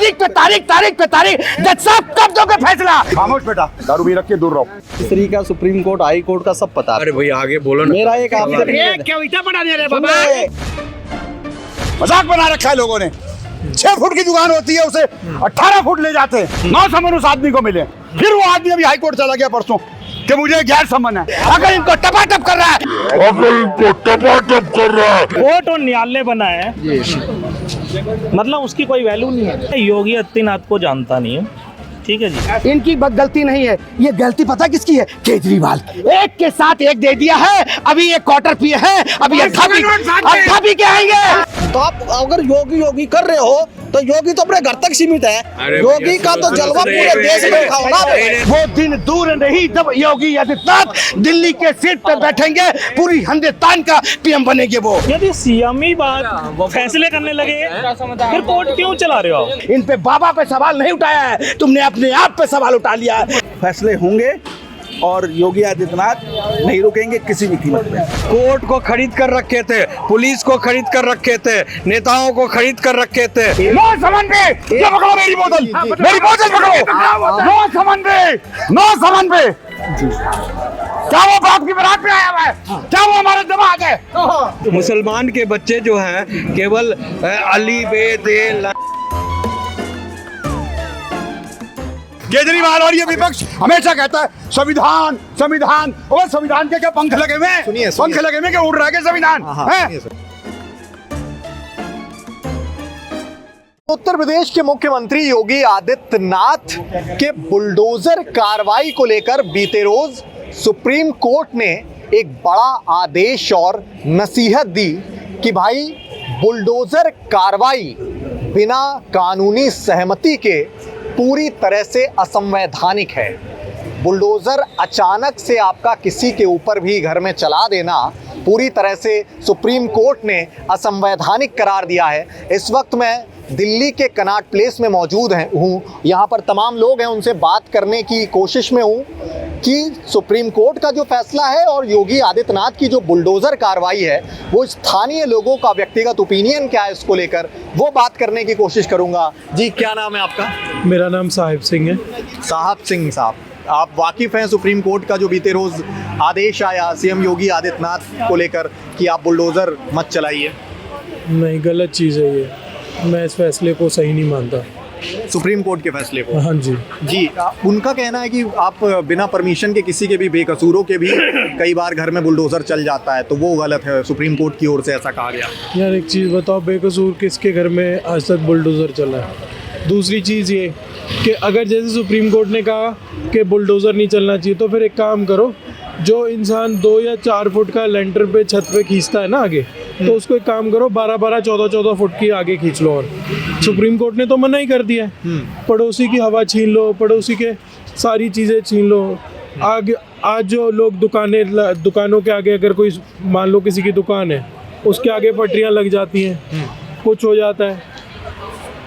तारीख पे तारीख तारीख पे तारीख। जज साहब कब दोगे फैसला? खामोश बेटा, दारू भी रख के दूर रहो। स्त्री का सुप्रीम कोर्ट, हाई कोर्ट का सब पता है। अरे भैया आगे बोलो ना। मेरा एक आपसे क्या उल्टा पड़ा दे रहे बाबा? मजाक बना रखा है लोगों ने। 6 फुट की दुकान होती है, उसे 18 फुट ले जाते हैं। 9 समन उस आदमी को मिले, फिर वो आदमी अभी हाई कोर्ट चला गया परसों कि मुझे गैर समन है। अगर इनको टपाटप कर रहा है, कोर्ट और न्यायालय बना है, मतलब उसकी कोई वैल्यू नहीं है। योगी आदित्यनाथ को जानता नहीं है, ठीक है जी। इनकी गलती नहीं है, ये गलती पता किसकी है? केजरीवाल। एक के साथ एक दे दिया है, अभी ये क्वार्टर पिए हैं, अभी अट्ठा पी के आएंगे। तो आप अगर योगी कर रहे हो तो योगी तो अपने घर तक सीमित है। योगी का तो जलवा पूरे देश में दिखाओ ना। वो दिन दूर नहीं जब योगी आदित्यनाथ दिल्ली के सीट पर बैठेंगे, पूरी हिंदुस्तान का पीएम बनेंगे वो। यदि सीएम ही बात फैसले करने लगे फिर कोर्ट क्यों चला रहे हो आप? इन पे बाबा पे सवाल नहीं उठाया है, तुमने अपने आप पे सवाल उठा लिया है। फैसले होंगे और योगी आदित्यनाथ नहीं रुकेंगे किसी भी कीमत पे। कोर्ट को खरीद कर रखे थे, पुलिस को खरीद कर रखे थे, नेताओं को खरीद कर रखे थे। नो समन पे ये पकड़ो मेरी बोतल, मेरी बोतल पकड़ो। नो समन पे, नो समन पे। क्या वो बाप की बारात में आया हुआ है? क्या वो हमारे दिमाग है? मुसलमान के बच्चे जो हैं केवल अली बेद केजरीवाल और ये विपक्ष हमेशा कहता है संविधान संविधान। और संविधान के क्या पंख लगे हुए? पंख लगे हुए क्या उड़ रहा है संविधान? उत्तर प्रदेश के मुख्यमंत्री योगी आदित्यनाथ के बुलडोजर कार्रवाई को लेकर बीते रोज सुप्रीम कोर्ट ने एक बड़ा आदेश और नसीहत दी कि भाई बुलडोजर कार्रवाई बिना कानूनी सहमति के पूरी तरह से असंवैधानिक है। बुलडोजर अचानक से आपका किसी के ऊपर भी घर में चला देना पूरी तरह से सुप्रीम कोर्ट ने असंवैधानिक करार दिया है। इस वक्त मैं दिल्ली के कनॉट प्लेस में मौजूद हूँ। यहाँ पर तमाम लोग हैं, उनसे बात करने की कोशिश में हूँ कि सुप्रीम कोर्ट का जो फैसला है और योगी आदित्यनाथ की जो बुलडोज़र कार्रवाई है वो स्थानीय लोगों का व्यक्तिगत ओपिनियन क्या है इसको लेकर, वो बात करने की कोशिश करूँगा। जी क्या नाम है आपका? मेरा नाम साहिब सिंह है। साहब सिंह साहब, आप वाकिफ़ हैं सुप्रीम कोर्ट का जो बीते रोज़ आदेश आया सीएम योगी आदित्यनाथ को लेकर कि आप बुलडोज़र मत चलाइए? नहीं, गलत चीज़ है ये। मैं इस फैसले को सही नहीं मानता, सुप्रीम कोर्ट के फैसले को। हाँ जी जी, उनका कहना है कि आप बिना परमिशन के किसी के भी बेकसूरों के भी कई बार घर में बुलडोज़र चल जाता है, तो वो गलत है। सुप्रीम कोर्ट की ओर से ऐसा कहा गया। यार एक चीज़ बताओ, बेकसूर किसके घर में आज तक बुलडोज़र चला है? दूसरी चीज़ ये कि अगर जैसे सुप्रीम कोर्ट ने कहा कि बुलडोज़र नहीं चलना चाहिए, तो फिर एक काम करो, जो इंसान 2 या 4 फुट का लेंटर पे छत पे खींचता है ना आगे, तो उसको एक काम करो 12-12, 14-14 फुट की आगे खींच लो। और सुप्रीम कोर्ट ने तो मना ही कर दिया है। पड़ोसी की हवा छीन लो, पड़ोसी के सारी चीज़ें छीन लो। आज जो लोग दुकानों के आगे, अगर कोई मान लो किसी की दुकान है, उसके आगे पटरियाँ लग जाती हैं, कुछ हो जाता है,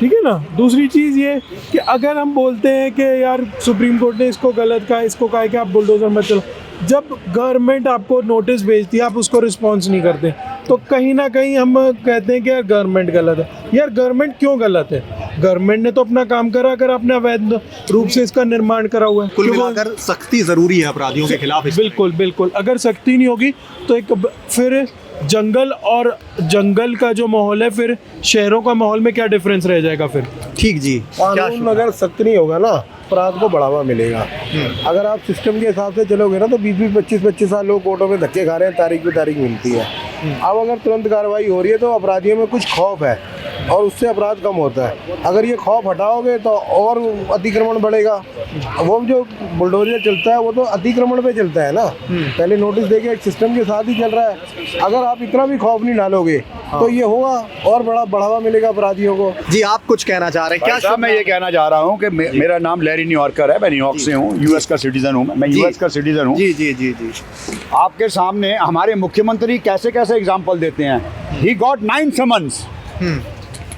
ठीक है ना। दूसरी चीज़ ये कि अगर हम बोलते हैं कि यार सुप्रीम कोर्ट ने इसको गलत कहा, इसको कहा कि आप बुलडोज़र मत चलो, जब गवर्नमेंट आपको नोटिस भेजती है आप उसको रिस्पॉन्स नहीं करते, तो कहीं ना कहीं हम कहते हैं कि यार गवर्नमेंट गलत है। यार गवर्नमेंट क्यों गलत है? गवर्नमेंट ने तो अपना काम करा, अगर अपने अवैध रूप से इसका निर्माण करा हुआ है। कुल मिलाकर सख्ती ज़रूरी है अपराधियों के खिलाफ। बिल्कुल बिल्कुल, अगर सख्ती नहीं होगी तो एक फिर जंगल का जो माहौल है, फिर शहरों का माहौल में क्या डिफरेंस रह जाएगा फिर? ठीक जी, कानून अगर सख्त नहीं होगा ना, अपराध को बढ़ावा मिलेगा। अगर आप सिस्टम के हिसाब से चलोगे ना, तो 20-20, 25-25 साल लोग कोर्टों में धक्के खा रहे हैं, तारीख पे तारीख मिलती है। अब अगर तुरंत कार्रवाई हो रही है तो अपराधियों में कुछ खौफ है और उससे अपराध कम होता है। अगर ये खौफ हटाओगे तो और अतिक्रमण बढ़ेगा। वो जो बुलडोजर चलता है वो तो अतिक्रमण पे चलता है ना, पहले नोटिस देके एक सिस्टम के साथ ही चल रहा है। अगर आप इतना भी खौफ नहीं डालोगे तो ये होगा और बड़ा बढ़ावा मिलेगा अपराधियों को। जी आप कुछ कहना चाह रहे हैं क्या? साहब मैं ये कहना चाह रहा हूँ कि मेरा नाम लैरी न्यूयॉर्कर है, मैं न्यूयॉर्क से हूँ, यूएस का सिटीजन हूँ, मैं यूएस का सिटीजन हूँ। जी जी जी जी, आपके सामने हमारे मुख्यमंत्री कैसे कैसे एग्जाम्पल देते हैं। ही गॉट 9 समन्स,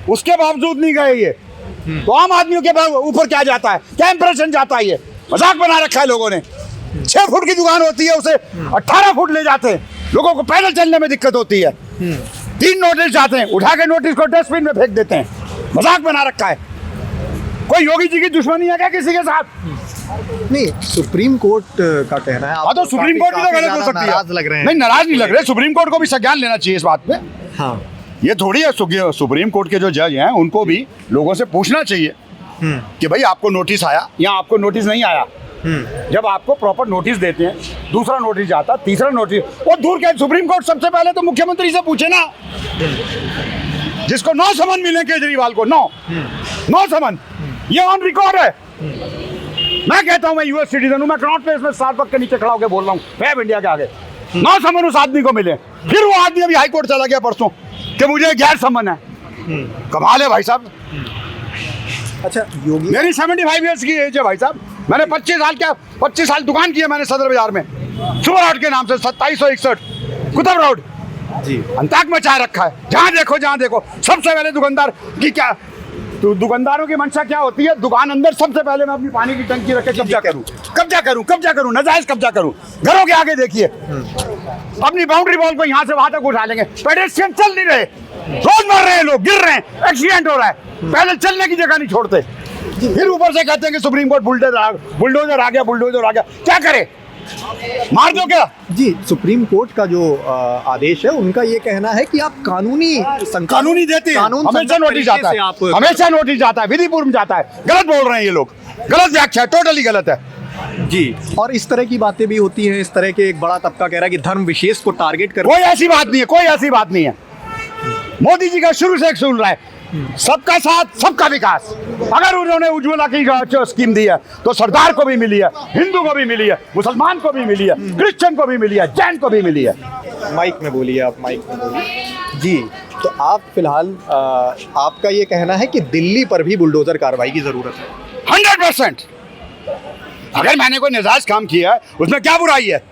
उसके बावजूद नहीं गए ये, तो आम आदमियों के ऊपर क्या जाता है, क्या इंप्रेशन जाता है? ये मजाक बना रखा है लोगों ने। 6 फुट की दुकान होती है, उसे 18 फुट ले जाते हैं। लोगों को पैदल चलने में दिक्कत होती है। 3 नोटिस जाते हैं, उठा के नोटिस को डस्टबिन में फेंक देते हैं। मजाक बना रखा है। कोई योगी जी की दुश्मनी है क्या किसी के साथ? नहीं, सुप्रीम कोर्ट का कहना है हाँ तो सुप्रीम कोर्ट भी तो गलत हो सकती है। नाराज लग रहे हैं। नहीं, नाराज नहीं लग रहे, सुप्रीम कोर्ट को भी संज्ञान लेना चाहिए इस बात पे। हाँ, ये थोड़ी है, सुप्रीम कोर्ट के जो जज हैं उनको भी लोगों से पूछना चाहिए कि भाई आपको नोटिस आया या आपको नोटिस नहीं आया। जब आपको प्रॉपर नोटिस देते हैं, दूसरा नोटिस जाता, तीसरा नोटिस, वो दूर के सुप्रीम कोर्ट सबसे पहले तो मुख्यमंत्री से पूछे ना, जिसको 9 समन मिले केजरीवाल को, 9 समन, ये ऑन रिकॉर्ड है। मैं कहता हूं मैं यूएस सिटीजन हूं, मैं कनॉट प्लेस में स्टारबक्स के नीचे खड़ा होकर बोल रहा हूं, वेब इंडिया के आगे 9 समन उस आदमी को मिले। फिर वो आदमी अभी हाई कोर्ट चला गया परसों कि मुझे गैर समन है। कमाल है भाई साहब। अच्छा, योगी मेरी 75 ईयर्स की एज है भाई साहब। मैंने 25 साल दुकान की है मैंने सदर बाजार में, सुपर हाट के नाम से 2761 कुतुब रोड जी, अंताक मचा रखा है। जहाँ देखो सबसे पहले दुकानदार की क्या, तो दुकानदारों की मंशा क्या होती है? दुकान अंदर सबसे पहले मैं अपनी पानी की टंकी रख के कब्जा करूं, नजायज कब्जा करूं। घरों के आगे देखिए, अपनी बाउंड्री वॉल को यहाँ से वहां तक उठा लेंगे। पेडेस्ट्रियन चल नहीं रहे, रोज मर रहे हैं लोग, गिर रहे हैं, एक्सीडेंट हो रहा है, पहले चलने की जगह नहीं छोड़ते। फिर ऊपर से कहते हैं कि सुप्रीम कोर्ट बुलडोजर आ गया। क्या करे, मार दो क्या? जी, सुप्रीम कोर्ट का जो आदेश है, उनका ये कहना है कि आप कानूनी देते हैं, हमेशा नोटिस जाता है, विधिपूर्व जाता है। गलत बोल रहे हैं ये लोग, गलत व्याख्या, टोटली गलत है जी। और इस तरह की बातें भी होती हैं, इस तरह के एक बड़ा तबका कह रहा है कि धर्म विशेष को टारगेट कर, कोई ऐसी बात नहीं है। मोदी जी का शुरू से एक सुन रहा है, सबका साथ सबका विकास। अगर उन्होंने उज्ज्वला की स्कीम दी है तो सरदार को भी मिली है, हिंदू को भी मिली है, मुसलमान को भी मिली है, क्रिश्चियन को भी मिली है, जैन को भी मिली है। माइक में बोलिए आप, माइक में बोलिए जी। तो आप फिलहाल आपका ये कहना है कि दिल्ली पर भी बुलडोजर कार्रवाई की जरूरत है? 100%। अगर मैंने कोई नाजायज काम किया है उसमें क्या बुराई है?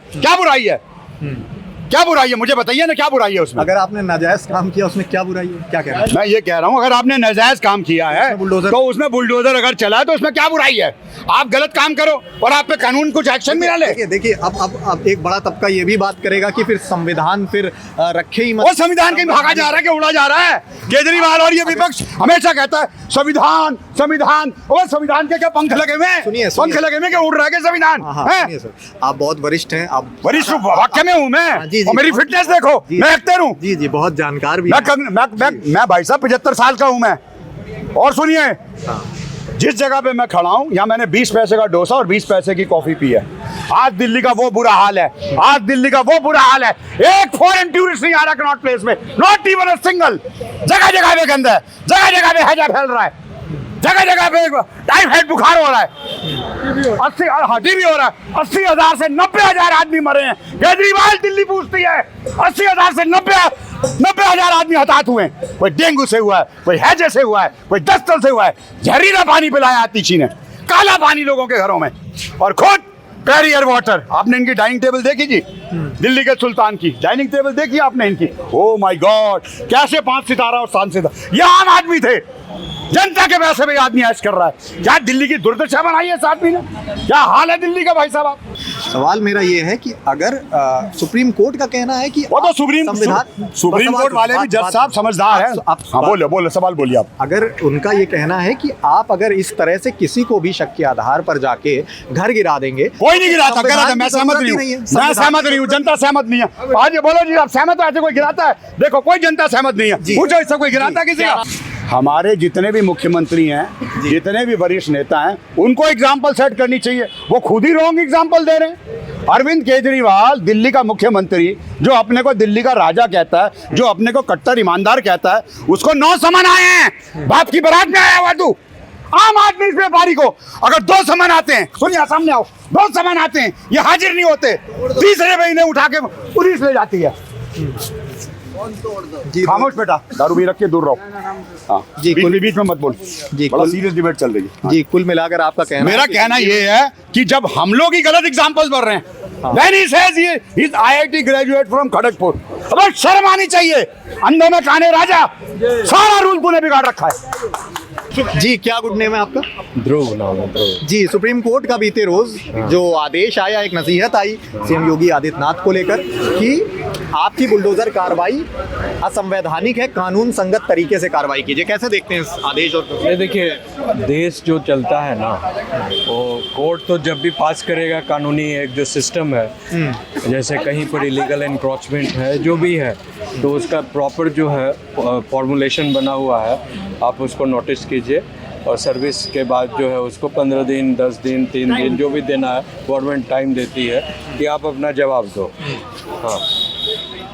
मुझे बताइए ना, क्या बुराई है उसमें? अगर आपने नाजायज काम किया उसमें क्या बुराई है? क्या कहना है? मैं ये कह रहा हूँ, अगर आपने नाजायज काम किया है तो उसमें बुलडोजर अगर चला है तो उसमें क्या बुराई है? आप गलत काम करो और आप पे कानून कुछ एक्शन भी ना ले। देखिए, अब एक बड़ा तबका ये भी बात करेगा कि फिर संविधान फिर रखे ही मत। वो संविधान कहीं भागा जा रहा है कि उड़ा जा रहा है? केजरीवाल और ये विपक्ष हमेशा कहता है संविधान। वो संविधान के क्या पंख लगे हुए? पंख लगे हुए, क्या उड़ रहा है संविधान? आप बहुत वरिष्ठ हैं, आप वरिष्ठ वाक्य में हूँ मैं, और मेरी फिटनेस देखो, मैं एक्टर हूँ जी, बहुत जानकार भी। मैं भाई साहब 75 साल का हूँ मैं। और सुनिए, जिस जगह पे मैं खड़ा हूँ यहाँ मैंने 20 पैसे का डोसा और 20 पैसे की कॉफी पी है। आज दिल्ली का वो बुरा हाल है, एक फॉरेन टूरिस्ट नहीं आ रहा कनॉट प्लेस में, नॉट इवन अ सिंगल। जगह पे गंदा है, जगह पे हैजा फैल रहा है, जगह पे टाइफाइड बुखार हो रहा है, 80 भी हो रहा है। 80,000 से 90,000 आदमी मरे हैं। केजरीवाल दिल्ली पूछती है 80,000 से 90,000 आदमी हताहत हुए हैं। कोई डेंगू से हुआ है, कोई हैजे से हुआ है, कोई दस्तल से हुआ है। जहरीला पानी पिलाया आतिशी ने, काला पानी लोगों के घरों में, और खुद पेरियर वाटर। आपने इनकी डाइनिंग टेबल देखी जी? दिल्ली के सुल्तान की डाइनिंग टेबल देखी आपने इनकी? ओ माय गॉड, कैसे 5 सितारा और 7 सितारा। ये आम आदमी थे, जनता के पैसे में आदमी ऐश कर रहा है। क्या दिल्ली की दुर्दशा बनाई है इस आदमी ने? क्या हाल है दिल्ली का भाई साहब? सवाल मेरा ये है कि अगर सुप्रीम कोर्ट का कहना है कि वो तो सुप्रीम कोर्ट वाले भी जज साहब समझदार हैं। बोलो सवाल बोलिए आप। अगर उनका ये कहना है कि आप अगर इस तरह से किसी को भी शक के आधार पर जाके घर गिरा देंगे, कोई नहीं गिराता, गलत है, मैं सहमत नहीं हूँ, जनता सहमत नहीं है। आज बोलो जी, आप सहमत हो? ऐसे कोई गिराता है? देखो, कोई जनता सहमत नहीं है, पूछो इससे कोई गिराता है किसी का? हमारे जितने भी मुख्यमंत्री हैं, जितने भी वरिष्ठ नेता हैं, उनको एग्जाम्पल सेट करनी चाहिए। वो खुद ही रॉन्ग एग्जाम्पल दे रहे हैं। अरविंद केजरीवाल दिल्ली का मुख्यमंत्री, जो अपने को दिल्ली का राजा कहता है, जो अपने को कट्टर ईमानदार कहता है, उसको 9 समन आए हैं। बाप की बारात में आया हुआ तू। आम आदमी इस व्यापारी को अगर 2 समन आते हैं, सुनिए सामने आओ, 2 समन आते हैं, ये हाजिर नहीं होते, तीसरे महीने उठा के पुलिस ले जाती है। खामोश बेटा, दारू भी रख के दूर रहो। हाँ जी, बीच में मत बोल जी, बड़ा सीरियस डिबेट चल रही है जी। कुल मिलाकर आपका कहना, मेरा कहना ये है कि जब हम लोग ही गलत एग्जांपल बन रहे हैं, when he says he is IIT graduate from Kharagpur, अब शर्म आनी चाहिए। अंधों में काने राजा, सारा रूल तूने बिगाड़ रखा है जी। क्या गुड नेम है आपका? ध्रुव जी। सुप्रीम कोर्ट का बीते रोज जो आदेश आया, एक नसीहत आई सीएम योगी आदित्यनाथ को लेकर कि आपकी बुलडोजर कार्रवाई असंवैधानिक है, कानून संगत तरीके से कार्रवाई कीजिए, कैसे देखते हैं इस आदेश? और ये देखिए, देश जो चलता है ना, वो कोर्ट तो जब भी पास करेगा कानूनी एक जो सिस्टम है, जैसे कहीं पर इलीगल एनक्रोचमेंट है जो भी है, तो उसका प्रॉपर जो है फॉर्मुलेशन बना हुआ है, आप उसको नोटिस कीजिए और सर्विस के बाद जो है उसको 15 दिन 10 दिन 3 दिन जो भी देना है गवर्नमेंट टाइम देती है कि आप अपना जवाब दो। हाँ,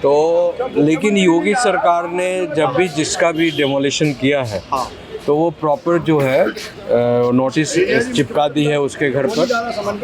तो लेकिन योगी सरकार ने जब भी जिसका भी डेमोलिशन किया है तो वो प्रॉपर जो है नोटिस चिपका दी है उसके घर पर।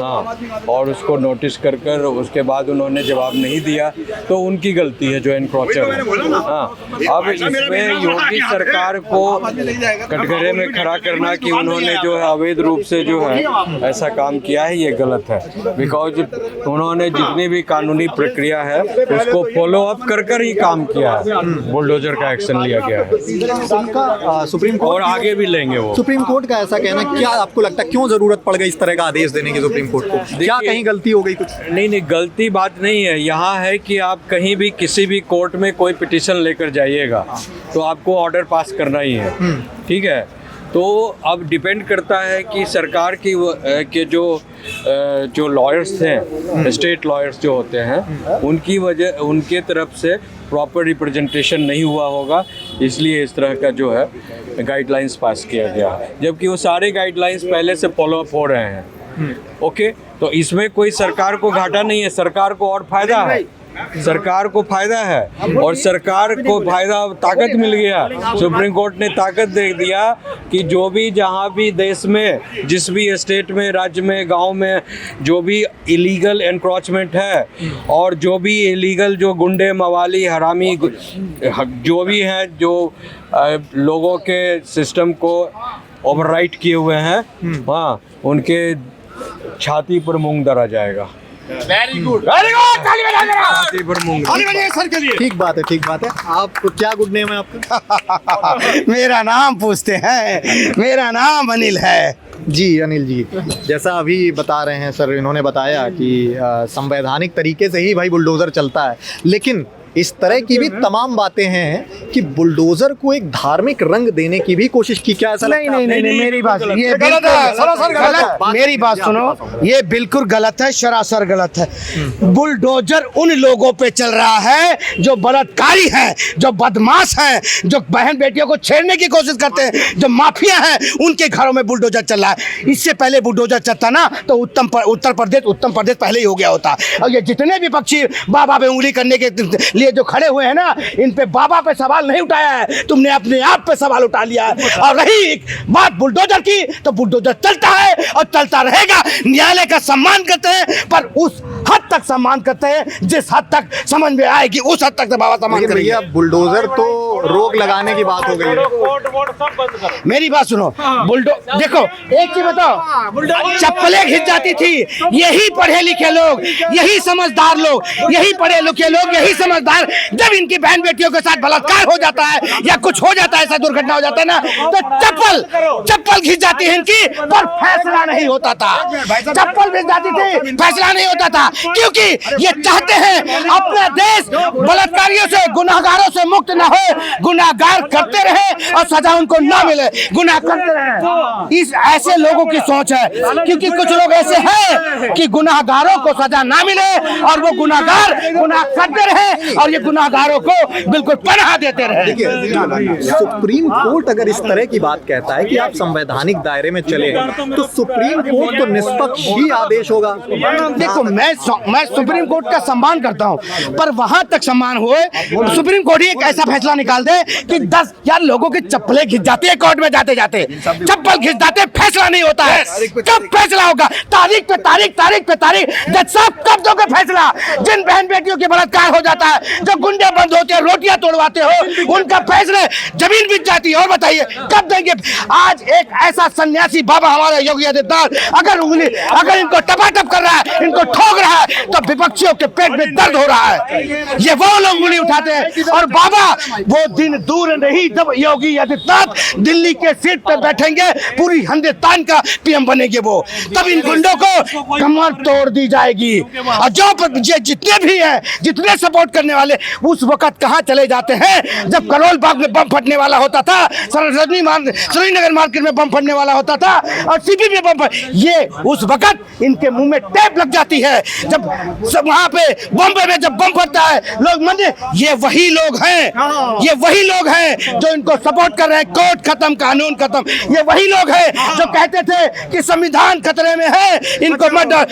हाँ, और उसको नोटिस कर कर उसके बाद उन्होंने जवाब नहीं दिया तो उनकी गलती है जो एनक्रोचर है। हाँ, अब इसमें योगी सरकार को कटघरे में खड़ा करना कि उन्होंने जो है अवैध रूप से जो है ऐसा काम किया है, ये गलत है। बिकॉज उन्होंने जितनी भी कानूनी प्रक्रिया है उसको फॉलो अप कर कर ही काम किया है, बुलडोजर का एक्शन लिया गया है सुप्रीम और कोर्ट आगे भी लेंगे वो। सुप्रीम कोर्ट का ऐसा कहना, क्या आपको लगता है क्यों जरूरत पड़ गई इस तरह का आदेश देने की सुप्रीम कोर्ट को? क्या कहीं गलती हो गई कुछ? नहीं, गलती बात नहीं है। यहाँ है कि आप कहीं भी किसी भी कोर्ट में कोई पिटीशन लेकर जाइएगा तो आपको ऑर्डर पास करना ही है, ठीक है। तो अब डिपेंड करता है कि सरकार की के जो लॉयर्स थे, स्टेट लॉयर्स जो होते हैं, उनकी वजह उनके तरफ से प्रॉपर रिप्रेजेंटेशन नहीं हुआ होगा, इसलिए इस तरह का जो है गाइडलाइंस पास किया गया है, जबकि वो सारे गाइडलाइंस पहले से फॉलो अप हो रहे हैं। ओके, तो इसमें कोई सरकार को घाटा नहीं है, सरकार को और फायदा है, सरकार को फायदा है और सरकार को फायदा ताकत मिल गया। सुप्रीम कोर्ट ने ताकत दे दिया कि जो भी जहाँ भी देश में जिस भी स्टेट में, राज्य में, गांव में जो भी इलीगल एनक्रोचमेंट है और जो भी इलीगल जो गुंडे मवाली हरामी जो भी हैं, जो लोगों के सिस्टम को ओवरराइट किए हुए हैं, हाँ, उनके छाती पर मूंग दरा जाएगा। वेरी गुड, वेरी गुड, ताली बजाओ जरा। छाती पर मूंग। ताली बजाइए सर के लिए। ठीक बात है, ठीक बात है। आपको क्या गुड नेम है आपका? मेरा नाम पूछते हैं, मेरा नाम अनिल है। जी अनिल जी, जैसा अभी बता रहे हैं सर, इन्होंने बताया कि संवैधानिक तरीके से ही भाई बुलडोजर चलता है, लेकिन इस तरह की भी तमाम बातें हैं कि बुलडोजर को एक धार्मिक रंग देने की भी कोशिश की। क्या ऐसा? नहीं, मेरी बात ये गलत है, सरासर गलत है। मेरी बात सुनो, ये बिल्कुल गलत है, सरासर गलत है। बुलडोजर उन लोगों पे चल रहा है जो बलात्कारी हैं, जो बदमाश हैं, जो बहन बेटियों को छेड़ने की कोशिश करते हैं, जो माफिया हैं, उनके घरों में बुलडोजर चल रहा है। इससे पहले बुलडोजर चलता ना तो उत्तर प्रदेश पहले ही हो गया होता। और ये जितने भी पक्षी बाबा पे उंगली करने के लिए जो खड़े हुए हैं ना, इन पे बाबा पे सवाल नहीं उठाया है, तुमने अपने आप पे सवाल उठा लिया है। और रही बात बुलडोजर की, तो बुलडोजर चलता है और चलता रहेगा। न्यायालय का सम्मान करते हैं, पर उस हद तक सम्मान करते हैं जिस हद तक समझ में आएगी, उस हद तक बाबा सम्मान करेंगे। भैया बुलडोजर तो रोक लगाने की बात हो गई है। मेरी बात सुनो, देखो एक चीज बताओ, चप्पलें खिंच जाती थी, यही पढ़े लिखे लोग, यही समझदार लोग, यही पढ़े लिखे लोग, यही समझदार, जब इनकी बहन बेटियों के साथ बलात्कार हो जाता है या कुछ हो जाता है, ऐसा दुर्घटना हो जाता है ना, तो चप्पल खिंच जाती है इनकी, पर फैसला नहीं होता था। चप्पल खिंच जाती थी, फैसला नहीं होता था, क्योंकि ये चाहते हैं अपना देश बलात्कारियों से, गुनाहगारों से मुक्त न हो, गुनाहगार करते रहे और सजा उनको ना मिले, गुनाह करते रहे। इस ऐसे लोगों की सोच है, क्योंकि कुछ लोग ऐसे हैं कि गुनाहगारों को सजा ना मिले और वो गुनाहगार गुनाह करते रहे और ये गुनाहगारों को बिल्कुल पनाह देते रहे। सुप्रीम कोर्ट अगर इस तरह की बात कहता है कि आप संवैधानिक दायरे में चले, तो सुप्रीम कोर्ट तो निष्पक्ष ही आदेश होगा। देखो मैं सुप्रीम कोर्ट का सम्मान करता हूँ, पर वहां तक सम्मान हुए सुप्रीम कोर्ट ही एक ऐसा फैसला निकाल दे कि 10 यार लोगों की चप्पलें खिंच जाती है कोर्ट में जाते जाते, चप्पल खिंच जाते, फैसला नहीं होता है। कब फैसला होगा? तारीख पे तारीख, जज साहब कब दोगे फैसला? जिन बहन बेटियों के बलात्कार हो जाता है, जो गुंडे बंद होते हैं, रोटियां तोड़वाते हो, उनका फैसला, जमीन बिक जाती है, और बताइए कब देंगे? आज एक ऐसा सन्यासी बाबा हमारा योगी आदित्यनाथ अगर इनको टपाटप कर रहा है, इनको ठोक रहा है तो विपक्षियों के पेट में दर्द हो रहा है। ये वो लोग उंगली उठाते हैं। और बाबा वो दिन दूर नहीं जब योगी आदित्यनाथ दिल्ली के सीट पर बैठेंगे, पूरी हिंदुस्तान का पीएम बनेंगे वो, तब इन गुंडों को कमर तोड़ दी जाएगी। और जो जितने भी हैं, जितने सपोर्ट करने वाले, उस वक्त कहां चले जाते हैं जब करोल बाग में बम फटने वाला होता था, श्रीनगर मार्केट में बम फटने वाला होता था, और सीपी में बम ये उस वक्त इनके मुंह में टेप लग जाती है। जब वहां पे बॉम्बे में जब बम फटता है लोग मरने, ये वही लोग हैं, ये वही लोग हैं जो इनको सपोर्ट कर रहे हैं। कोर्ट खत्म, कानून खत्म। ये वही लोग हैं जो कहते थे कि संविधान खतरे में है, इनको मत डर।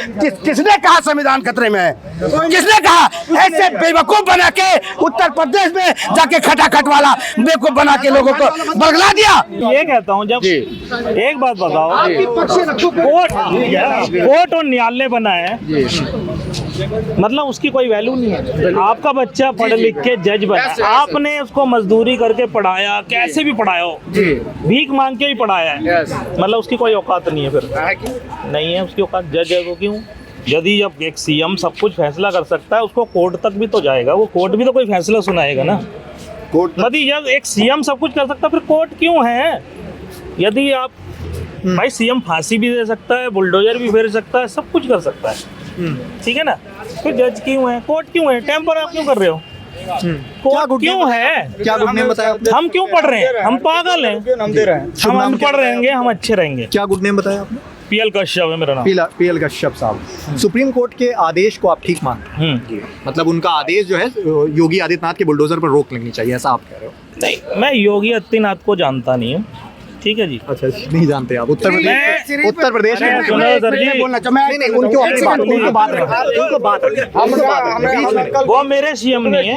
किसने कहा संविधान खतरे में है? किसने कहा? ऐसे बेवकूफ बना के उत्तर प्रदेश में जाके खटाखट वाला बेवकूफ बना के लोगों को बरगला दिया। ये कहता हूँ, जब एक बात बताओ, कोर्ट और न्यायालय बना है, मतलब उसकी कोई वैल्यू नहीं है। आपका बच्चा पढ़ लिख के जज बना, आपने उसको मजदूरी करके पढ़ाया, कैसे भी पढ़ाया हो, भीख मांग के भी पढ़ाया है, मतलब उसकी कोई औकात नहीं है। फिर नहीं है उसकी औकात, जज है वो क्यों? यदि जब एक सीएम सब कुछ फैसला कर सकता है, उसको कोर्ट तक भी तो जाएगा, वो कोर्ट भी तो कोई फैसला सुनाएगा ना। कोर्ट यदि जब एक सीएम सब कुछ कर सकता है, फिर कोर्ट क्यों है? यदि आप भाई सीएम फांसी भी दे सकता है, बुलडोजर भी फेर सकता है, सब कुछ कर सकता है, ठीक है ना, फिर जज क्यों है? कोर्ट क्यों है? टेम्पर आप क्यों कर रहे हो? कोर्ट क्यों है? क्या गुड नेम बताया आपने? हम क्यों पढ़ रहे हैं? हम पागल हैं? हम अनपढ़ रहेंगे, हम अच्छे रहेंगे। क्या गुड नेम बताया आपने? पीएल कश्यप है मेरा नाम। पीएल कश्यप साहब, सुप्रीम कोर्ट के आदेश को आप ठीक मानते हैं? मतलब उनका आदेश जो है योगी आदित्यनाथ के बुलडोजर पर रोक लगनी चाहिए, ऐसा आप कह रहे हो? नहीं, मैं योगी आदित्यनाथ को जानता नहीं हूँ, ठीक है जी। अच्छा, नहीं जानते आप? उत्तर प्रदेश में सुनो सर जी, वो मेरे सीएम नहीं है,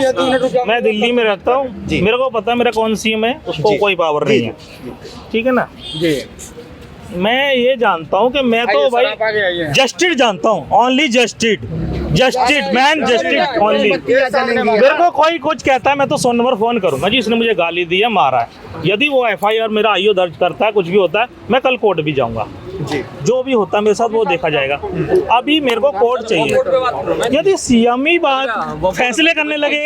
मैं दिल्ली में रहता हूँ, मेरे को पता है मेरा कौन सीएम है, उसको कोई पावर नहीं है, ठीक है ना। मैं ये जानता हूँ कि मैं तो भाई जस्टिस जानता हूँ, only justice man, justice only. मेरे को कोई कुछ कहता है, मैं तो 100 नंबर फोन करूंगा जी, इसने मुझे गाली दी है, मारा है। यदि वो एफआईआर मेरा आईओ दर्ज करता है, कुछ भी होता है, मैं कल कोर्ट भी जाऊंगा, जो भी होता है मेरे साथ वो देखा जाएगा। अभी मेरे को कोर्ट चाहिए। यदि सीएम ही बात फैसले करने लगे,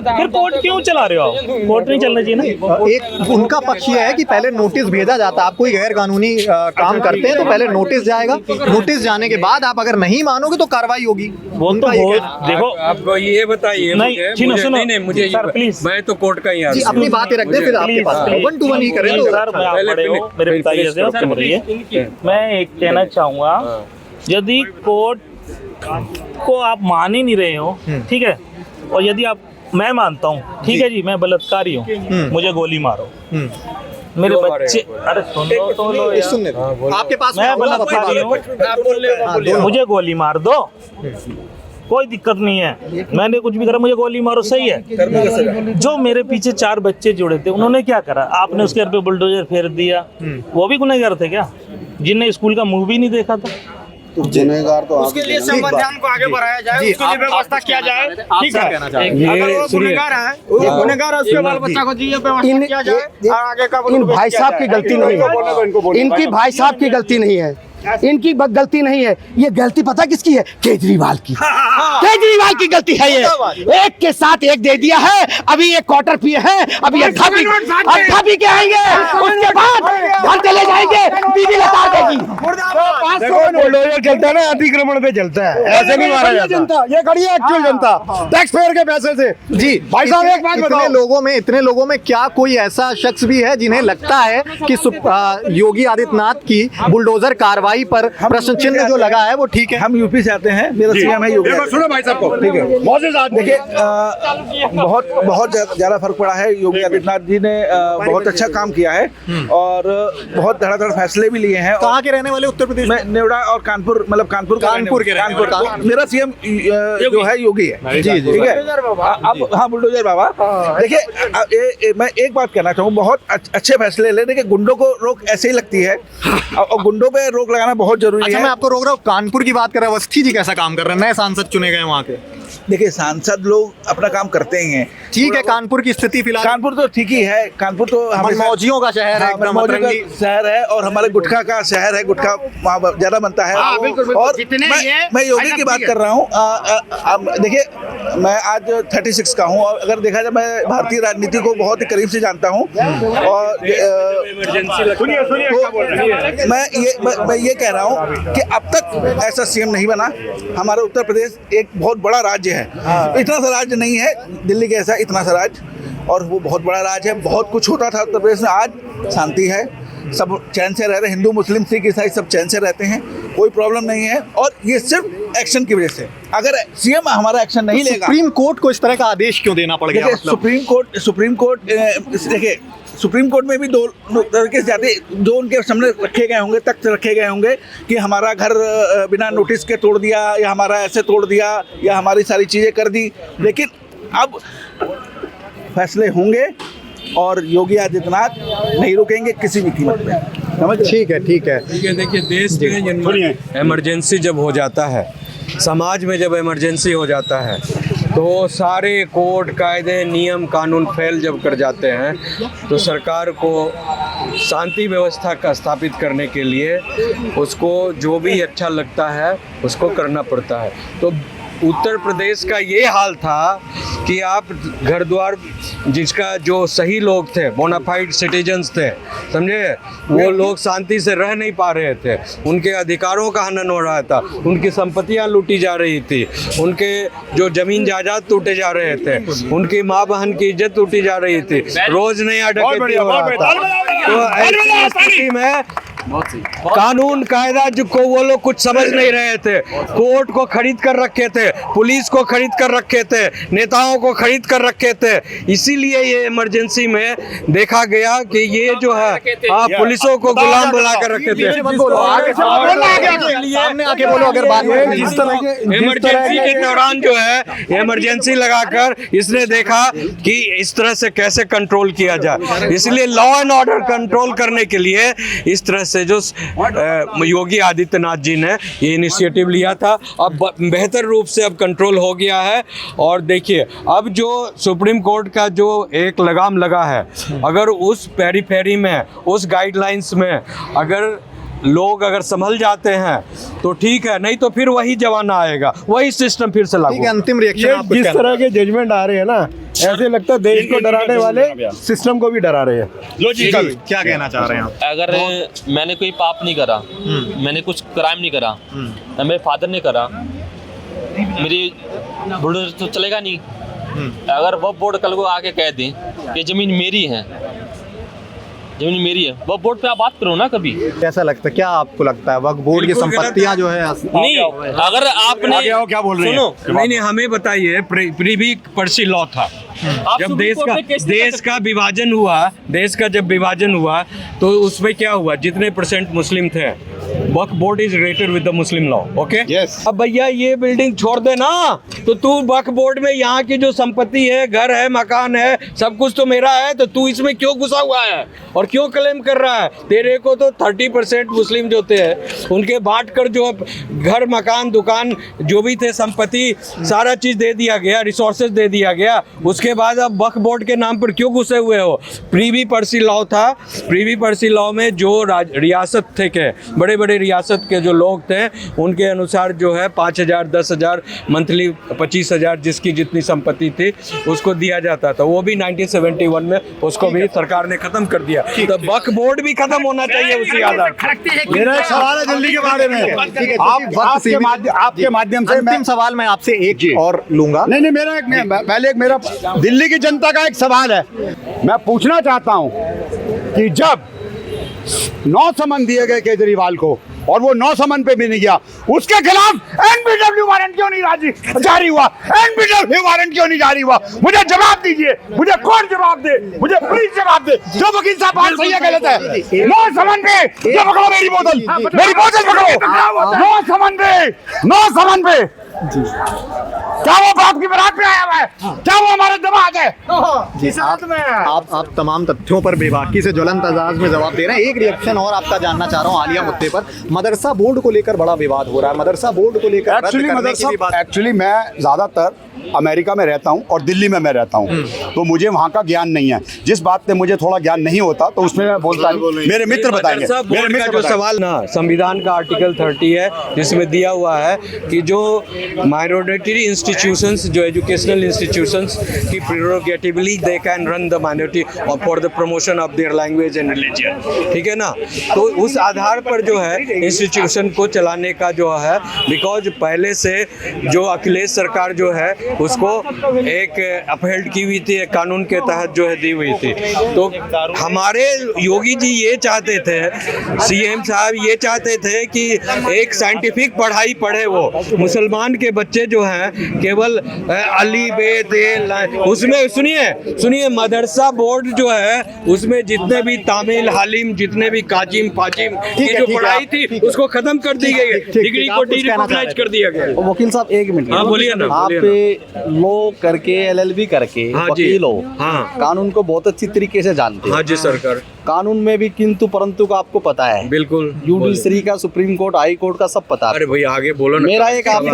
फिर कोर्ट क्यों चला रहे हो आप? कोर्ट नहीं चलना चाहिए ना। एक उनका पक्ष ये है कि पहले नोटिस भेजा जाता है, आप कोई गैर कानूनी काम करते हैं तो पहले नोटिस जाएगा, नोटिस जाने के बाद आप अगर नहीं मानोगे तो कार्रवाई होगी। वो तो देखो, आपको ये बताइए, नहीं मुझे सर प्लीज, मैं तो कोर्ट का ही आदमी। अपनी बात रख दे, फिर आपके पास 1-to-1 ही करें। सर मैं आप बड़े हो, मेरे पिताजी से सुन रही है, मैं एक कहना चाहूँगा, यदि कोर्ट को आप मान ही नहीं रहे हो, ठीक है, और यदि आप, मैं मानता हूँ, ठीक है जी, मैं बलात्कारी हूँ, मुझे गोली मारो, मेरे बच्चे, अरे सुनो तो लो यार, सुनने आपके पास मैं बलात्कारी हूँ, मुझे गोली मार दो, कोई दिक्कत नहीं है, मैंने कुछ भी करा, मुझे गोली मारो, सही है। जो मेरे पीछे 4 बच्चे जुड़े थे, उन्होंने क्या करा? आपने उसके घर पे बुलडोजर फेर दिया, वो भी गुनहगार थे क्या, जिनने स्कूल का मुंह भी नहीं देखा था? गुनहगार तो उसके लिए संविधान को आगे बढ़ाया जाए, उसके लिए व्यवस्था किया जाए, ठीक है। अगर वो गुनहगार है, गुनहगार है, उसके बाल बच्चा को जी व्यवस्था किया जाए, और आगे का इन भाई साहब की गलती नहीं है, इनकी भाई साहब की गलती नहीं है, इनकी गलती नहीं है, ये गलती पता किसकी है? केजरीवाल की। केजरीवाल की गलती है ये, एक के साथ एक दे दिया है। अभी ये क्वार्टर पिए हैं, अभी अट्ठा पी के आएंगे, उसके बाद घर चले जाएंगे, बीवी लता देगी। बुलडोजर चलता है ना, अतिक्रमण पे चलता है, ऐसे नहीं मारा जाता। जनता ये खड़ी है, एक्चुअल जनता, टैक्स पेयर के पैसे से। जी भाई साहब, एक बात बताओ, इतने लोगों में क्या कोई ऐसा शख्स भी है जिन्हें लगता है कि योगी आदित्यनाथ की बुलडोजर कार्रवाई पर प्रश्न चिन्ह जो लगा है वो ठीक है? हम यूपी से आते हैं, मेरा सीएम है योगी। सुनो भाई साहब को, ठीक है, बहुत से साथ देखिए, बहुत ज्यादा फर्क पड़ा है। योगी आदित्यनाथ जी ने बहुत अच्छा काम किया है और बहुत धड़ाधड़ फैसले भी लिए हैं। कहाँ के रहने वाले? उत्तर प्रदेश में नेवड़ा और कानपुर, मतलब कानपुर के मेरा सीएम जो है योगी है, जी ठीक है। अब हाँ, बुलडोजर बाबा, देखिए मैं एक बात कहना चाहूँ, बहुत अच्छे फैसले ले। देखिए, गुंडों को रोक ऐसे ही लगती है और गुंडों पे रोक लगाना बहुत जरूरी है। मैं आपको रोक रहा हूँ, कानपुर की बात कर रहा हूँ, अवस्थी जी कैसा काम कर रहे हैं, नए सांसद चुने गए वहाँ के? देखिए सांसद लोग अपना काम करते ही हैं। ठीक है, कानपुर की स्थिति फिलहाल कानपुर तो ठीक ही है, कानपुर तो मनमौजियों का शहर है, एकदम मनमौजी अतरंगी। का शहर है और हमारे गुटखा का शहर है, गुटखा वहाँ ज्यादा बनता है। और मैं योगी की बात कर रहा हूँ। देखिए मैं आज 36 का हूँ और अगर देखा जाए मैं भारतीय राजनीति को बहुत ही करीब से जानता हूँ और मैं ये कह रहा हूँ कि अब तक ऐसा सीएम नहीं बना। हमारा उत्तर प्रदेश एक बहुत बड़ा राज्य है, इतना सा राज्य नहीं है दिल्ली के ऐसा, इतना सा राज्य, और वो बहुत बड़ा राज्य है। बहुत कुछ होता था उत्तर प्रदेश में, आज शांति है, सब चैन से रह रहे हैं, हिंदू मुस्लिम सिख ईसाई सब चैन से रहते हैं, कोई प्रॉब्लम नहीं है। और ये सिर्फ एक्शन की वजह से, अगर सीएम हमारा एक्शन नहीं लेगा। सुप्रीम कोर्ट को इस तरह का आदेश क्यों देना पड़ गया? मतलब सुप्रीम कोर्ट देखिए सुप्रीम कोर्ट में भी दो तरीके से जाते, जो उनके सामने रखे गए होंगे, तख्त रखे गए होंगे कि हमारा घर बिना नोटिस के तोड़ दिया या हमारा ऐसे तोड़ दिया या हमारी सारी चीज़ें कर दी। लेकिन अब फैसले होंगे और योगी आदित्यनाथ नहीं रुकेंगे किसी भी कीमत पे, समझ? ठीक है, ठीक है। देखिए देश में इमरजेंसी जब हो जाता है, समाज में जब इमरजेंसी हो जाता है, तो सारे कोड कायदे नियम कानून फेल जब कर जाते हैं, तो सरकार को शांति व्यवस्था का स्थापित करने के लिए उसको जो भी अच्छा लगता है उसको करना पड़ता है। तो उत्तर प्रदेश का ये हाल था कि आप घर द्वार जिसका जो सही लोग थे, बोनाफाइड सिटीजन्स थे, समझे, वो लोग शांति से रह नहीं पा रहे थे, उनके अधिकारों का हनन हो रहा था, उनकी संपत्तियां लूटी जा रही थी, उनके जो जमीन जायदाद टूटे जा रहे थे, उनकी माँ बहन की इज्जत टूटी जा रही थी, रोज नया डकैती हो रहा था। तो ऐसी स्थिति में कानून कायदा को वो लोग कुछ समझ नहीं रहे थे, कोर्ट को खरीद कर रखे थे, पुलिस को खरीद कर रखे थे, नेताओं को खरीद कर रखे थे। इसीलिए ये इमरजेंसी में देखा गया कि ये जो है पुलिसों को गुलाम बना कर रखे थे। इमरजेंसी के दौरान जो है इमरजेंसी लगाकर इसने देखा कि इस तरह से कैसे कंट्रोल किया जाए। इसलिए लॉ एंड ऑर्डर कंट्रोल करने के लिए इस तरह से जो योगी आदित्यनाथ जी ने ये इनिशिएटिव लिया था, अब बेहतर रूप से अब कंट्रोल हो गया है। और देखिए अब जो सुप्रीम कोर्ट का जो एक लगाम लगा है, अगर उस पेरीफेरी में, उस गाइडलाइंस में अगर लोग अगर संभल जाते हैं तो ठीक है, नहीं तो फिर वही जमाना आएगा, वही सिस्टम फिर से लागू। ठीक है, अंतिम रिएक्शन जिस तरह के जजमेंट आ रहे हैं ना, ऐसे लगता है देश को डराने वाले सिस्टम को भी डरा रहे हैं। लो जी, क्या कहना चाह रहे हैं आप? अगर मैंने कोई पाप नहीं करा, मैंने कुछ क्राइम नहीं करा, ना मेरे फादर ने करा, मेरी बुढ़े तो चलेगा नहीं। अगर वो बोर्ड कल को आके कह दें कि जमीन मेरी है, जमीन मेरी है, वह बोर्ड पे आप बात करो ना कभी। कैसा लगता है, क्या आपको लगता है वक्फ बोर्ड की संपत्तियां जो है? नहीं, अगर आपने क्या बोल रहे हैं? नहीं हमें बताइए, प्रीवी पर्सी लॉ था जब देश का विभाजन हुआ, देश का जब विभाजन हुआ तो उसमें क्या हुआ, जितने % मुस्लिम थे, Waqf board is related with the Muslim law, okay. अब भैया ये बिल्डिंग छोड़ दे ना, तो तू वक्फ बोर्ड में यहाँ की जो संपत्ति है, घर है, मकान है, सब कुछ तो मेरा है, तो तू इसमें क्यों घुसा हुआ है और क्यों क्लेम कर रहा है? तेरे को तो 30% मुस्लिम जो थे उनके बांट कर जो घर, मकान, दुकान जो भी थे, संपत्ति, सारा चीज दे दिया गया, रिसोर्सेज दे दिया गया। उसके बाद अब वक्फ बोर्ड के नाम पर क्यों घुसे हुए हो? प्रीवी पर्सी लॉ था, प्रीवी पर्सी लॉ में जो रियासत थे के बड़े बड़े रियासत के जो लोग थे, उनके अनुसार जो है 5,000, 10,000 मंथली, 25,000 जिसकी जितनी संपत्ति थी उसको दिया जाता था। वो भी 1971 में उसको भी सरकार ने खत्म कर दिया। तो वक्फ बोर्ड भी खत्म होना चाहिए उसी आधार पर। मेरा एक सवाल है दिल्ली के बारे में, आपके माध्यम से अंतिम सवाल मैं आपसे एक और लूंगा। नहीं मेरा दिल्ली की जनता का एक सवाल है, मैं पूछना चाहता हूं कि जब 9 समन दिए गए केजरीवाल को और वो 9 समन पे भी नहीं गया, उसके खिलाफ एनबीडब्ल्यू वारंट क्यों नहीं जारी हुआ? एनबीडब्ल्यू वारंट क्यों नहीं जारी हुआ? मुझे जवाब दीजिए, मुझे कोर्ट जवाब दे, मुझे पुलिस जवाब दे। जो वकील साहब बात सही है गलत है? 9 समन पे ये पकड़ो, मेरी बोतल पकड़ो। 9 समन पे क्या वो बाप की बारात में आया हुआ है? क्या वो हमारा दमाद है? जी आप तमाम तथ्यों पर बेबाकी से ज्वलंत अंदाज में जवाब दे रहे हैं। एक रिएक्शन और आपका जानना चाह रहा हूँ आलिया मुद्दे पर। मदरसा बोर्ड को लेकर बड़ा विवाद हो रहा है, मदरसा बोर्ड को लेकर रद्द करने की भी बात। एक्चुअली मैं ज़्यादातर अमेरिका में रहता हूँ और दिल्ली में मैं रहता हूँ, तो मुझे वहाँ का ज्ञान नहीं है। जिस बात पे मुझे थोड़ा ज्ञान नहीं होता तो उसमें मैं बोलता नहीं, मेरे मित्र बताएंगे। मेरे बोर्ड का मित्र जो सवाल ना, संविधान का आर्टिकल 30 है जिसमें दिया हुआ है कि जो माइनॉरिटी इंस्टीट्यूशंस, जो एजुकेशनल इंस्टीट्यूशंस की prerogatively they can run the minority और for the promotion of their language and religion, ठीक है ना। तो उस आधार पर जो है इंस्टीट्यूशन को चलाने का जो है, बिकॉज पहले से जो अखिलेश सरकार जो है उसको एक अपहेल्ड की हुई थी, एक कानून के तहत जो है दी हुई थी। तो हमारे योगी जी ये चाहते थे, सीएम साहब ये चाहते थे कि एक साइंटिफिक पढ़ाई पढ़े वो। मुसलमान के बच्चे जो हैं केवल अली बे दे उसमें सुनिए मदरसा बोर्ड जो है उसमें जितने भी तामिल हालिम, जितने भी काजिम पाजिम की जो पढ़ाई थी उसको खत्म कर दी गई है, डिग्री को डिरिकॉग्नाइज कर दिया गया। वकील साहब एक मिनट, हाँ बोलिए ना, आप लो करके LLB करके वकील हो, कानून को बहुत अच्छी तरीके से जानते हैं। हाँ जी सरकार, कानून में भी किंतु परंतु का आपको पता है, बिल्कुल जुडिशरी का, सुप्रीम कोर्ट, हाई कोर्ट का सब पता है। अरे भाई आगे बोलो ना। मेरा एक आपसे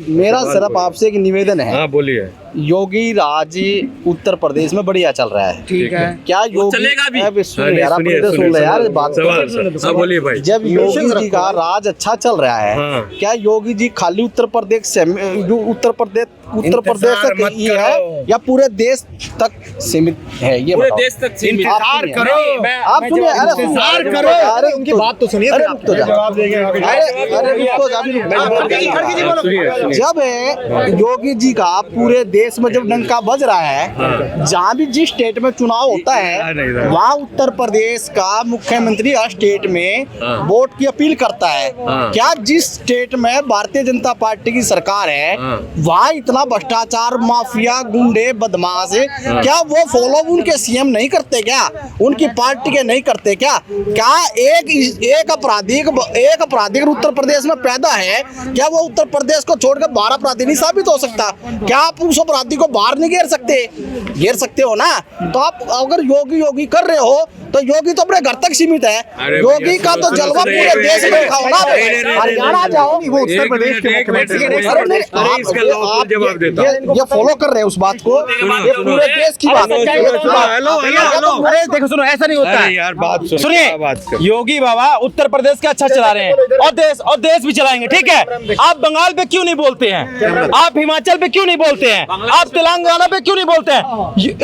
मेरा सिर्फ आपसे एक निवेदन है। हाँ बोलिए। योगी राज उत्तर प्रदेश में बढ़िया चल रहा है, ठीक है, क्या योगी चलेगा भी? अब सुनिए यार बात, बोलिए भाई। जब योगी जी का राज अच्छा चल रहा है, क्या योगी जी खाली उत्तर प्रदेश तक ही है या पूरे देश तक सीमित है? ये पूरे देश तक सीमित। आप सुनिए, अरे उनकी बात तो सुनिए, जब योगी जी का पूरे देश में जब डंका बज रहा है, जहाँ भी जिस स्टेट में चुनाव होता है वहाँ उत्तर प्रदेश का मुख्यमंत्री हर स्टेट में वोट की अपील करता है। क्या जिस स्टेट में भारतीय जनता पार्टी की सरकार है वहाँ इतना भ्रष्टाचार, माफिया, गुंडे, बदमाश है, क्या वो फॉलो उनके सीएम नहीं करते? क्या उनकी पार्टी के नहीं करते? क्या एक अपराधी उत्तर प्रदेश में पैदा है, क्या वो उत्तर प्रदेश को छोड़कर 12 अपराधी नहीं साबित हो सकता? क्या आप उस अपराधी को बाहर नहीं घेर सकते हो ना? तो आप अगर योगी कर रहे हो तो योगी तो अपने घर तक सीमित है। योगी का तो जलवा पूरे देश में दिखाओ ना। हरियाणा जाओ, वो उत्तर प्रदेश के ये फॉलो कर रहे हैं उस बात को, ये पूरे देश की बात है। देखो सुनो, ऐसा नहीं होता है यार, बात सुनिए। योगी बाबा उत्तर प्रदेश का अच्छा चला रहे हैं और देश भी चलाएंगे, ठीक है। आप बंगाल पे क्यों नहीं बोलते हैं? आप हिमाचल पे क्यों नहीं बोलते हैं? आप तेलंगाना पे क्यों नहीं बोलते हैं?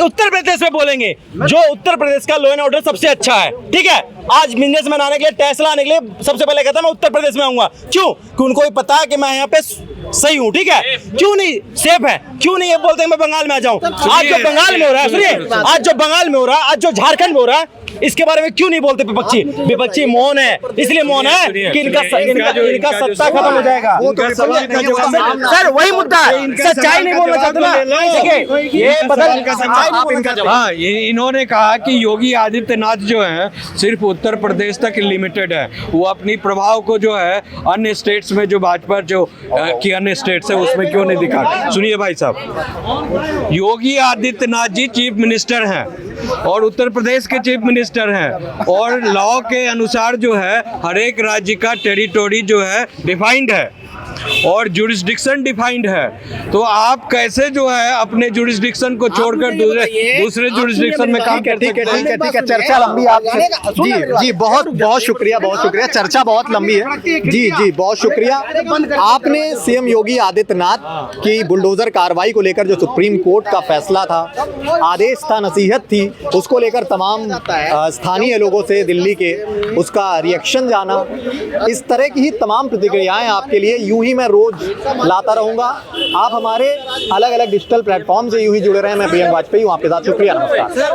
उत्तर प्रदेश में बोलेंगे। जो उत्तर प्रदेश का लॉ एंड ऑर्डर सबसे अच्छा है, ठीक है। आज बिजनेसमैन आने के लिए, टेस्ला आने के लिए सबसे पहले कहता मैं उत्तर प्रदेश में आऊंगा। क्यों? कि उनको भी पता है कि मैं यहाँ पे सही हूँ, ठीक है। क्यों नहीं सेफ है? क्यों नहीं ये बोलते हैं मैं बंगाल में आ जाऊँ? आज जो बंगाल में हो रहा है, सुनिए, आज जो बंगाल में हो रहा है, आज जो झारखंड में हो रहा है, इसके बारे में क्यों नहीं बोलते? विपक्षी मौन है, इसलिए मौन है कि इनका सत्ता खत्म हो जाएगा। सर वही मुद्दा है, सच्चाई नहीं बोलना चाहते ना, ये बदल। हाँ, इन्होंने कहा कि योगी आदित्यनाथ जो है सिर्फ उत्तर प्रदेश तक लिमिटेड है, वो अपनी प्रभाव को जो है अन्य स्टेट्स में, जो भाजपा जो की अन्य स्टेट्स है उसमें क्यों नहीं दिखा। सुनिए भाई साहब, योगी आदित्यनाथ जी चीफ मिनिस्टर हैं और उत्तर प्रदेश के चीफ मिनिस्टर हैं, और लॉ के अनुसार जो है हर एक राज्य का टेरिटोरी जो है डिफाइंड है और जुरिस्डिक्शन डिफाइंड है। तो आप कैसे जो है अपने जुरिस्डिक्शन को छोड़कर दूसरे जुरिस्डिक्शन में काम करते हैं? ठीक है, चर्चा लंबी आपसे। जी बहुत शुक्रिया, चर्चा बहुत लंबी है। जी बहुत शुक्रिया। आपने सीएम योगी आदित्यनाथ की बुलडोजर कार्रवाई को लेकर जो सुप्रीम कोर्ट का फैसला था, आदेश था, नसीहत थी, उसको लेकर तमाम स्थानीय लोगों से दिल्ली के उसका रिएक्शन जाना। इस तरह की ही तमाम प्रतिक्रियाएं आपके लिए यूं ही मैं रोज लाता रहूंगा। आप हमारे अलग अलग डिजिटल प्लेटफॉर्म से यूं ही जुड़े रहे। मैं प्रियंक वाजपेयी हूं आपके साथ। शुक्रिया, नमस्कार।